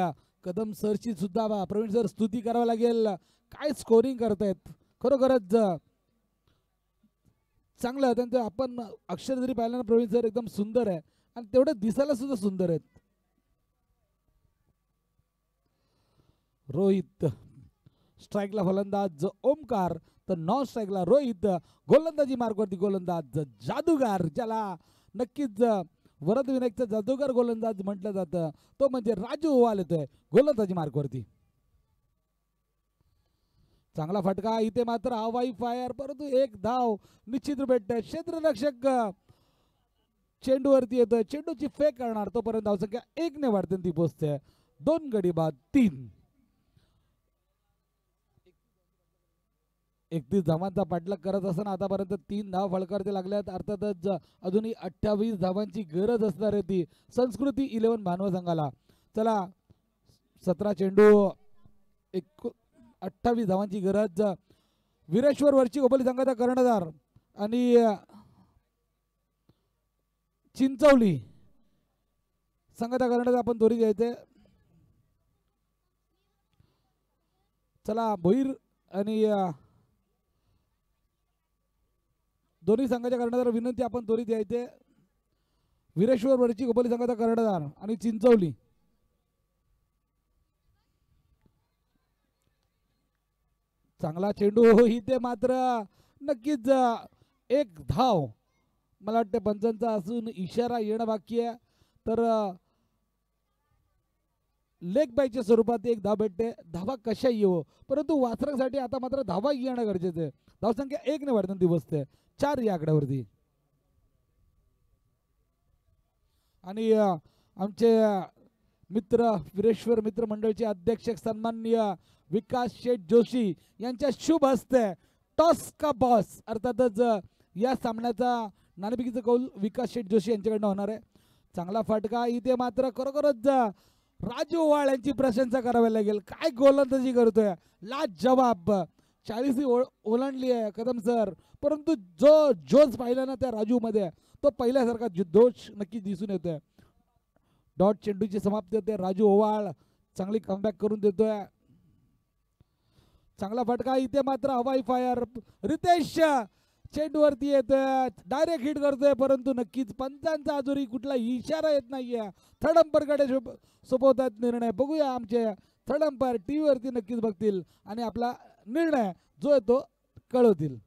कदम सरची सुद्धा प्रवीण सर स्तुती करावं लागेल. काय स्कोरिंग करतायत खरोखरच चांगलं. त्यांचं आपण अक्षर जरी पाहिलं ना प्रवीण सर एकदम सुंदर आहे आणि तेवढं दिसायला सुद्धा सुंदर आहेत. रोहित स्ट्राईकला फलंदाज ओमकार तर नॉन स्ट्राईकला रोहित. गोलंदाजी मार्गावरती गोलंदाज जादूगार, ज्याला नक्कीच वरद विनायकचा जादूगार गोलंदाज म्हटलं जातं, तो म्हणजे राजू ओवाल येतोय गोलंदाजी मार्गावरती. चांगला फटका इथे मात्र हवाई फायर, परंतु एक धाव निश्चित भेटते. क्षेत्ररक्षक चेंडूवरती येतोय, चेंडूची फेक करणार तोपर्यंत धावसंख्या 1 ने वाढते ती पोहोचते. 2 गडी बाद 3. 31 धावांचा पाठलाग करत असताना आतापर्यंत 3 धाव फलकावरती लागल्यात. अर्थातच अजूनही 28 धावांची गरज असणार आहे ती संस्कृती 11 मानव संघाला. चला 17 चेंडू 28 धावांची गरज. वीरेश्वर वरची गोपली संघाचा कर्णधार आणि चिंचवली संघाचा कर्णधार आपण दोरी घ्यायचे. चला भोईर आणि दोन्ही संघाच्या कर्णधार विनंती आपण त्वरित द्यायचे. वीरेश्वर वरची गोपली संघाचा कर्णधार आणि चिंचवली. चांगला चेंडू इथे मात्र नक्कीच एक धाव मला वाटतं पंचांचा असून इशारा येणं बाकी आहे. तर लेग बायच्या स्वरूपात एक धाव भेटते. धावा कशा येवो परंतु वासरंगसाठी आता मात्र धावा येणं गरजेचं आहे. धावसंख्या 1 ने वाढताना ती बसते 4 या आकड्यावरती. आणि आमचे मित्र वीरेश्वर मित्र मंडळचे अध्यक्ष सन्माननीय विकास शेठ जोशी यांच्या शुभ हस्ते टॉस का बॉस अर्थातच या सामन्याचा नाणेफेकीचा कौल विकास शेठ जोशी यांच्याकडनं होणार आहे. चांगला फटका इथे मात्र खरोखरच राजू ओवाळ यांची प्रशंसा करावी लागेल. काय गोलंदाजी करतोय, लाजवाब. 40 ओलांडली आहे कदम सर, परंतु जो जोश पाहिला ना त्या राजू मध्ये तो पहिल्यासारखा जोश नक्की दिसून येतोय. डॉट चेंडूची समाप्ती होते. राजू ओवाळ चांगली कमबॅक करून देतोय. चांगला फटका इथे मात्र हवाई फायर. रितेश चेंडूवरती येतोय, डायरेक्ट हिट करतोय, परंतु नक्कीच पंचांचा अजूनही कुठला इशारा येत नाहीये. थर्ड अंपायरकडे सोपवतात निर्णय. बघूया आमचे थर्ड अंपायर टीव्ही वरती नक्कीच बघतील आणि आपला निर्णय जो आहे तो कळवतील.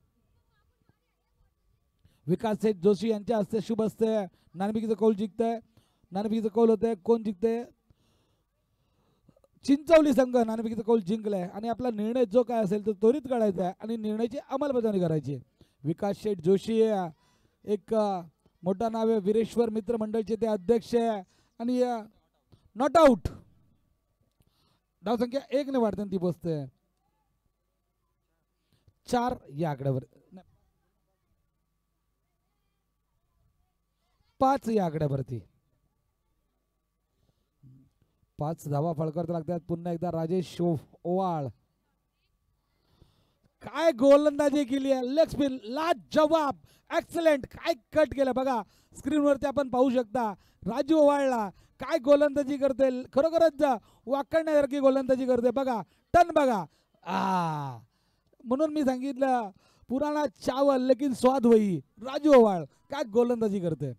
विकास शेठ जोशी यांच्या हस्ते शुभ हस्ते नाणेफेकीचं कौल जिंकतंय. नाणेफेकीचं कौल होतंय. कोण जिंकतंय? चिंचवली संघ नाणेफेकीचं कौल जिंकलाय आणि आपला निर्णय जो काय असेल तो त्वरित काढायचा आहे आणि निर्णयाची अंमलबजावणी करायची. विकास शेठ जोशी एक मोठा नाव आहे वीरेश्वर मित्र मंडळचे ते अध्यक्ष आहे आणि नॉट आउट धावसंख्या 1 ने वाढते ती पोचते 4 या आकड्यावर 5 या आकड्यावरती 5 धावा फळकवत लागतात पुन्हा एकदा राजेश ओवाळ काय गोलंदाजी केली आहे लेग स्पिन लाजवाब एक्सलेंट काय कट केलं बघा स्क्रीनवरती आपण पाहू शकता राजू ओवाळला काय गोलंदाजी करते खरोखरच वाकडण्यासारखी गोलंदाजी करते बघा टन बघा म्हणून मी सांगितलं पुराणा चावल लेकिन स्वाद वही राजू ओवाळ काय गोलंदाजी करते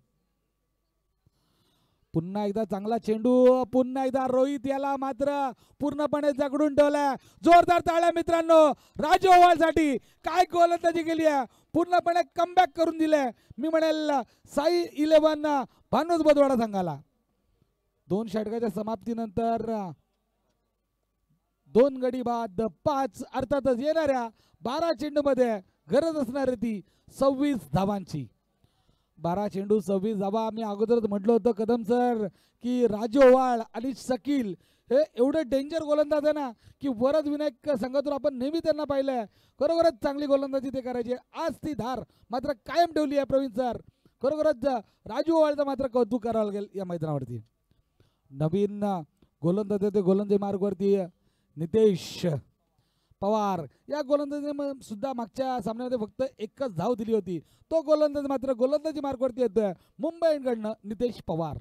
पुन्हा एकदा चांगला चेंडू पुन्हा एकदा रोहित याला मात्र पूर्णपणे जगडून ठेवलाय जोरदार टाळ्या मित्रांनो राजू ओवाळसाठी काय गोलंदाजी केली आहे पूर्णपणे कमबॅक करून दिले मी म्हणेल साई 11 भानुस बदवाडा संघाला 2 षटकाच्या समाप्तीनंतर 2 गडी बाद 5 अर्थातच येणाऱ्या 12 चेंडूमध्ये गरज असणारी ती 26 धावांची 12 चेंडू 26 धावा मी अगोदरच म्हटलं होतं कदम सर की राजू ओवाळ आणि शकील हे एवढे डेंजर गोलंदाज आहे ना की वरद विनायक संघातून आपण नेहमी त्यांना पाहिलंय खरोखरच चांगली गोलंदाजी ते करायचे आज ती धार मात्र कायम ठेवली आहे प्रवीण सर खरोखरच राजू ओवाळचं मात्र कौतुक करावं लागेल या मैदानावरती नवीन गोलंदाज ते गोलंदाजी मार्गवरती नितेश पवार या गोलंदाजीने सुद्धा मागच्या सामन्यामध्ये फक्त एकच धाव दिली होती तो गोलंदाज मात्र गोलंदाजी मार्गवरती येतोय मुंबई इंडियन्सकडनं नितेश पवार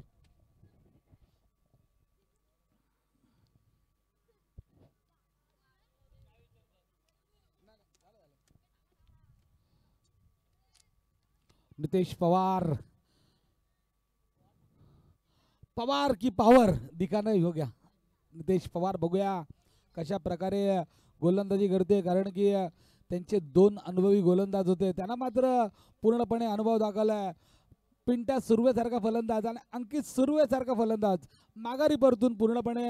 नितेश पवार पवार की पावर दिखाना हो गया नितेश पवार बघूया कशा प्रकारे गोलंदाजी करते कारण की त्यांचे 2 अनुभवी गोलंदाज होते त्यांना मात्र पूर्णपणे अनुभव दाखवलाय पिंट्या सुर्वेसारखा फलंदाज आणि अंकित सुर्वेसारखा फलंदाज माघारी परतून पूर्णपणे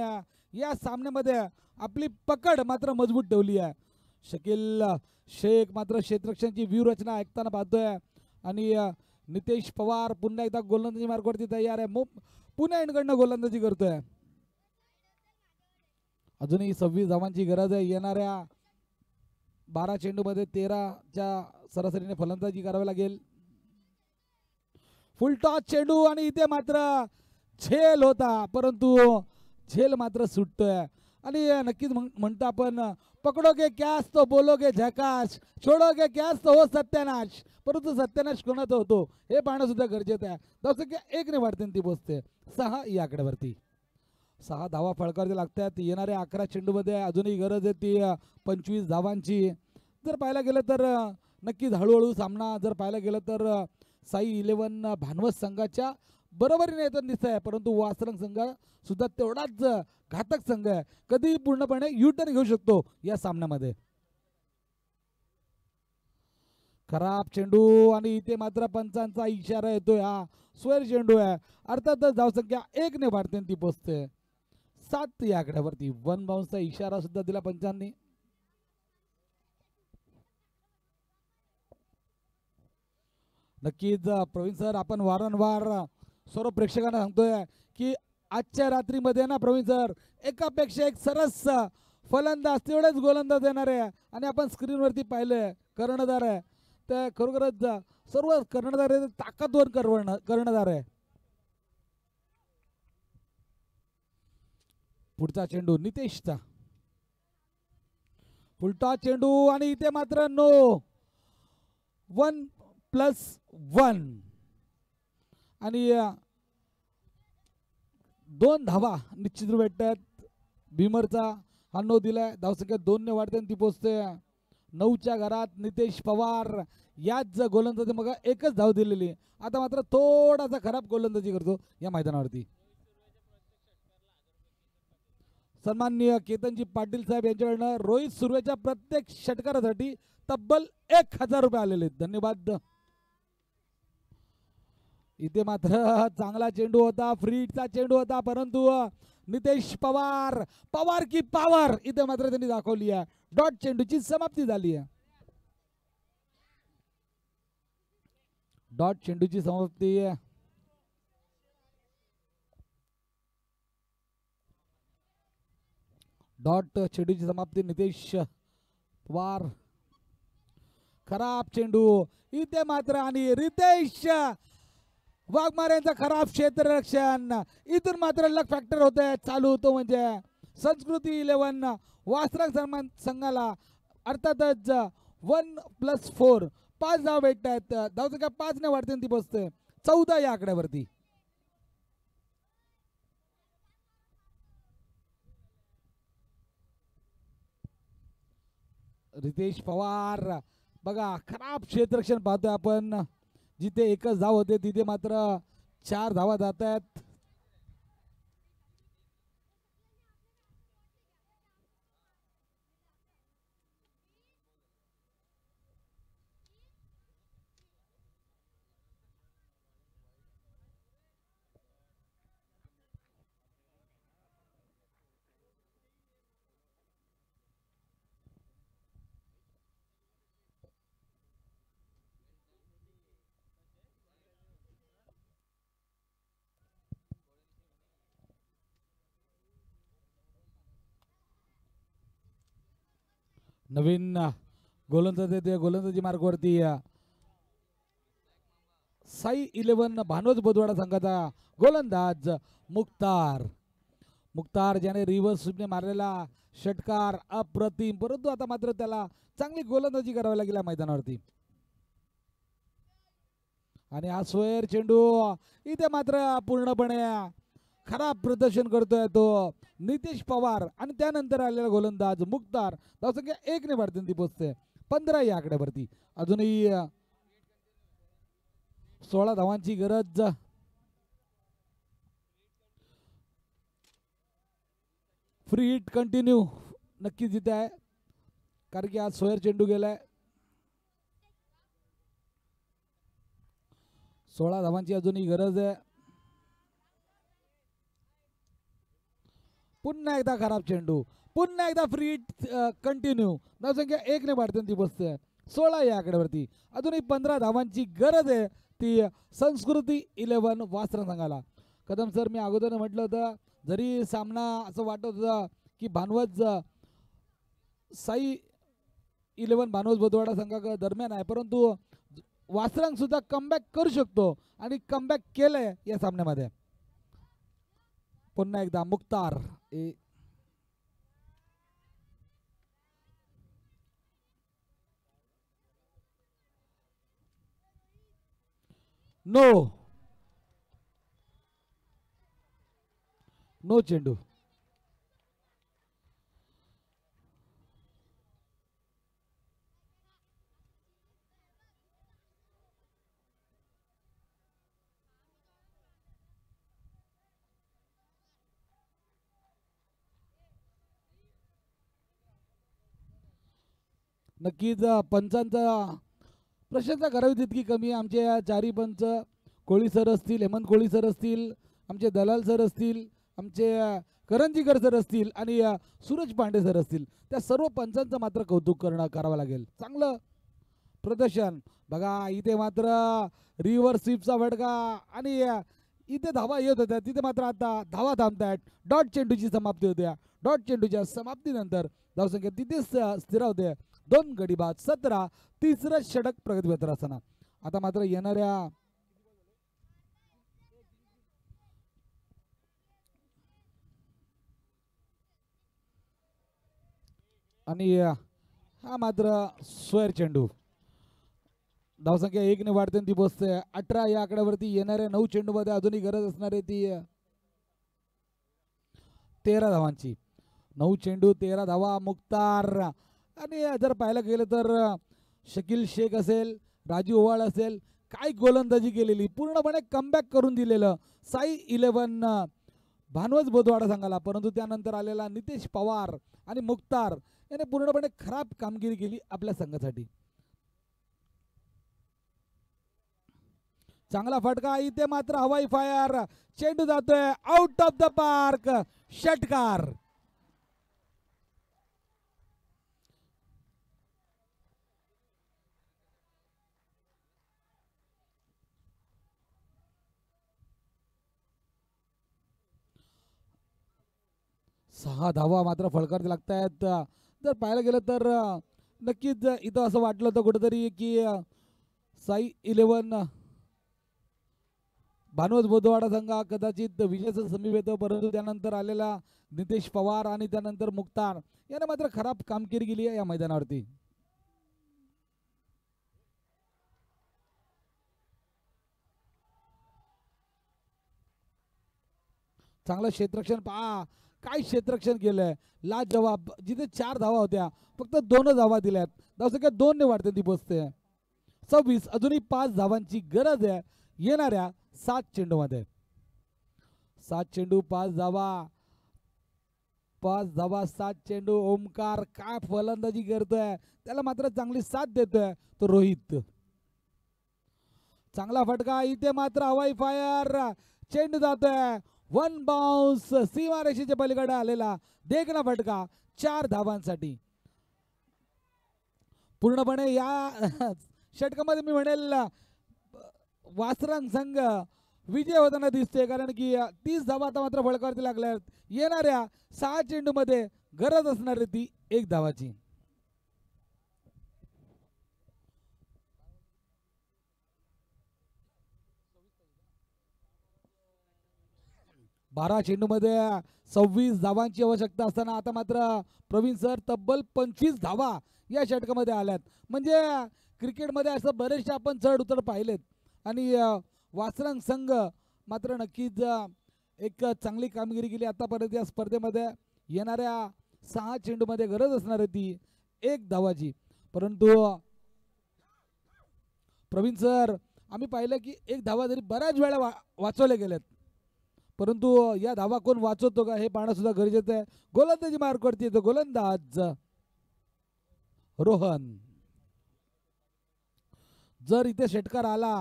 या सामन्यामध्ये आपली पकड मात्र मजबूत ठेवली आहे शकील शेख मात्र क्षेत्ररक्षणाची व्यूहरचना ऐकताना पाहतोय आणि नितेश पवार पुन्हा एकदा गोलंदाजी मार्गावरती तयार आहे पुन्हा इंडकडनं गोलंदाजी करतोय अजूनही 26 धावांची गरज आहे येणाऱ्या 12 चेंडूमध्ये 13च्या सरासरीने फलंदाजी करावी लागेल फुल टॉस चेंडू आणि इथे मात्र झेल होता परंतु झेल मात्र सुटतोय आणि नक्कीच म्हणतो आपण पकडोगे कॅच तो बोलोगे झकाश छोडोगे कॅच तो हो सत्यानाश परंतु सत्यानाश कोणाचा होतो हे पाहणं सुद्धा गरजेचं आहे धावसंख्या 1 ने वाढते ती पोचते 6 या आकड्यावरती 6 धावा फळकावाव्या लागतात येणाऱ्या 11 चेंडूमध्ये अजूनही गरज आहे ती 25 धावांची जर पाहायला गेलं तर नक्कीच हळूहळू सामना जर पाहायला गेलं तर साई 11 भानवस संघाच्या बरोबरीने येताना दिसत आहे परंतु वासरंग संघ सुद्धा तेवढाच घातक संघ आहे कधी पूर्णपणे युटर्न घेऊ शकतो या सामन्यामध्ये खराब चेंडू आणि इथे मात्र पंचांचा इशारा येतोय हा स्वेर चेंडू आहे अर्थातच धावसंख्या 1 ने वाढते ती पोचते 7 या आकड्यावरती 1 बाउन्सचा इशारा सुद्धा दिला पंचांनी नक्कीच प्रवीण सर आपण वारंवार सर्व प्रेक्षकांना सांगतोय की आजच्या रात्रीमध्ये ना प्रवीण सर एकापेक्षा एक सरस फलंदाज तेवढेच गोलंदाज येणार आहे आणि आपण स्क्रीनवरती पाहिलंय कर्णधार आहे तर खरोखरच सर्व कर्णधार आहे ताकदवर कर्णधार आहे पुढचा चेंडू नितेशचा उलटा चेंडू आणि इथे मात्र नो 1+1 आणि 2 धावा निश्चित भेटतात भीमरचा हा नो दिलाय धावसंख्या 2 ने वाढते ती पोचते 9च्या घरात नितेश पवार याच गोलंदाजी मग एकच धाव दिलेली आता मात्र थोडासा खराब गोलंदाजी करतो या मैदानावरती सन्माननीय केतनजी पाटील साहेब यांच्याकडनं रोहित सुर्वेच्या प्रत्येक षटकारासाठी तब्बल 1000 रुपये आलेले धन्यवाद इथे मात्र चांगला चेंडू होता फ्रीचा चेंडू होता परंतु नितेश पवार की पावर इथे मात्र त्यांनी दाखवली आहे डॉट चेंडूची समाप्ती झाली आहे डॉट चेंडूची समाप्ती. डॉट चेंडूची समाप्ती नितेश पवार. खराब चेंडू इथे मात्र आणि रितेश वाघमारे यांचा खराब क्षेत्ररक्षण. इथून मात्र लक फॅक्टर होते चालू होतो म्हणजे संस्कृती 11 वासरंग सन्मान संघाला अर्थातच 1+4 5 धाव भेटत आहेत. धावसंख्या 5 ने वाढते ती पोचते 14 या आकड्यावरती. रितेश पवार बघा खराब क्षेत्ररक्षण पाहतोय आपण. जिथे एकच धाव होते तिथे मात्र 4 धावा जात आहेत. नवीन गोलंदाजी मार्गवरती साई 11 भानोज बुधवाडा संघाचा गोलंदाज मुख्तार. मुख्तार ज्याने रिव्हर्स स्वीपने मारलेला षटकार अप्रतिम, परंतु आता मात्र त्याला चांगली गोलंदाजी करावी लागेल या मैदानावरती. आणि हा सोयर चेंडू इथे मात्र पूर्णपणे खराब प्रदर्शन करतोय तो नितेश पवार. आणि त्यानंतर आलेला गोलंदाज मुख्तार. धावसंख्या 1 ने वाढते ती पोचते 15 या आकड्यावरती. अजूनही 16 धावांची गरज. फ्री हिट कंटिन्यू नक्कीच इथे आहे कारण की आज सोयर चेंडू गेलाय. 16 धावांची अजूनही गरज आहे. पुन्हा एकदा खराब चेंडू, पुन्हा एकदा फ्री हिट कंटिन्यू. धावसंख्या 1 ने वाढते ती बसते 16 या आकड्यावरती. अजूनही 15 धावांची गरज आहे ती संस्कृती 11 वासरंग संघाला. कदम सर मी अगोदर म्हटलं होतं जरी सामना असं वाटत होता की भानवज साई 11 भानवज बुधवाडा संघा दरम्यान आहे, परंतु वासरंग सुद्धा कमबॅक करू शकतो आणि कमबॅक केलंय या सामन्यामध्ये. पुन्हा एकदा मुख्तार नो चेंडू. नक्कीच पंचांचा प्रशंसा करावी तितकी कमी आहे. आमचे चारी पंच कोळी सर असतील, हेमंत कोळी सर असतील, आमचे दलाल सर असतील, आमचे करंजीकर सर असतील आणि सूरज पांडे सर असतील, त्या सर्व पंचांचं मात्र कौतुक करावं लागेल. चांगलं प्रदर्शन बघा. इथे मात्र रिव्हर्स स्वीपचा फटका आणि इथे धावा येत होत्या तिथे मात्र आता धावा थांबतायत. डॉट चेंडूची समाप्ती होत्या. डॉट चेंडूच्या समाप्तीनंतर धावसंख्या तिथेच स्थिर होते 2 गडी बाद 17. तिसरं षटक प्रगतीपत्र असताना आता मात्र येणाऱ्या आणि हा मात्र सोयर चेंडू. धावसंख्या 1 ने वाढते ती पोचते 18 या आकड्यावरती. येणाऱ्या 9 चेंडू मध्ये अजूनही गरज असणार आहे ती 13 धावांची. 9 चेंडू 13 धावा मुख्तार. आणि जर पाहायला गेलं तर शकील शेख असेल, राजू ओवाळ असेल, काय गोलंदाजी केलेली, पूर्णपणे कमबॅक करून दिलेलं साई 11 भानवज बुधवाडा संघाला. परंतु त्यानंतर आलेला नितेश पवार आणि मुख्तार याने पूर्णपणे खराब कामगिरी केली आपल्या संघासाठी. चांगला फटका इथे मात्र हवाई फायर. चेंडू जातोय आउट ऑफ द पार्क. षटकार. 6 धावा मात्र फलकावरती लागतायत. जर पाहायला गेलं तर नक्कीच इथं असं वाटलं होतं कुठेतरी की साई 11 भानुवत बोधवाडा संघ कदाचित विजयाचं समीप येतो, परंतु त्यानंतर आलेला नितेश पवार आणि त्यानंतर मुक्तार याने मात्र खराब कामगिरी केली आहे या मैदानावरती. चांगलं क्षेत्ररक्षण पहा, काय क्षेत्ररक्षण केलंय, लाजवाब. जिथे 4 धावा होत्या फक्त 2 धावा दिल्यात. धावसंख्या 2 ने वाढते ती पोचते 26. अजूनही 5 धावांची गरज आहे येणाऱ्या 7 चेंडूमध्ये. 7 चेंडू 5 धावा, 5 धावा 7 चेंडू. ओमकार काय फलंदाजी करतोय, त्याला मात्र चांगली साथ देतोय तो रोहित. चांगला फटका इथे मात्र हवाई फायर, चेंडू जातोय 1 बाउन्स, सीमारेषेच्या पलीकडे आलेला देखना फटका 4 धावांसाठी. पूर्णपणे या षटकामध्ये मी म्हणेल वासरंग संघ विजय होताना दिसते, कारण की 30 धावा आता मात्र फलकावरती लागल्या. येणाऱ्या 6 चेंडू मध्ये गरज असणार ती 1 धावाची. बारा चेंडू मध्ये 26 धावांची आवश्यकता असताना आता मात्र प्रवीण सर तब्बल 25 धावा या षटकामध्ये आल्यात. म्हणजे क्रिकेटमध्ये असं बरेचसे आपण चढ उतर पाहिलेत आणि वासरंग संघ मात्र नक्कीच एक चांगली कामगिरी केली आतापर्यंत या स्पर्धेमध्ये. येणाऱ्या 6 चेंडूमध्ये गरज असणार आहे ती 1 धावाची, परंतु प्रवीण सर आम्ही पाहिलं की 1 धावा जरी बऱ्याच वेळा वाचवले गेलेत, परंतु या धावा कोण वाचवतो का हे पाहणं सुद्धा गरजेचं आहे. गोलंदाजी मार्कवरती येतो गोलंदाज रोहन. जर इथे षटकार आला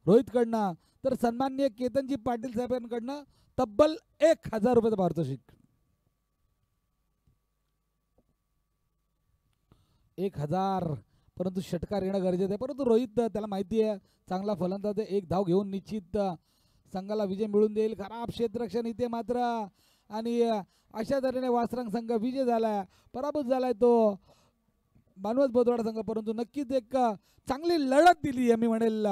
रोहितकडनं तर सन्माननीय केतनजी पाटील साहेबांकडनं तब्बल 1000 रुपयाचा पारितोषिक. 1000, परंतु षटकार येणं गरजेचं आहे. परंतु रोहित त्याला माहिती आहे चांगला फलंदाज आहे, 1 धाव घेऊन निश्चित संघाला विजय मिळून देईल. खराब क्षेत्ररक्षण इथे मात्र आणि अशा तऱ्हेने वासरंग संघ विजय झालाय, पराभूत झालाय तो भानुवत बोधवाडा संघ. परंतु नक्कीच एक चांगली लढत दिली आहे मी म्हणेल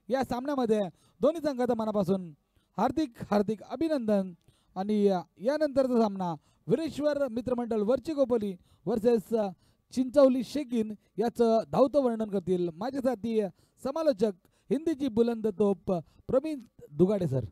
या सामन्यामध्ये. दोन्ही संघाचा मनापासून हार्दिक हार्दिक अभिनंदन. आणि यानंतरचा सामना वीरेश्वर मित्रमंडळ वरचीकोपली वर्सेस चिंचवली शेकीन याचं धावतं वर्णन करतील माझ्यासाठी समालोचक हिंदीची बुलंद तोप प्रवीण दुगाडे सर.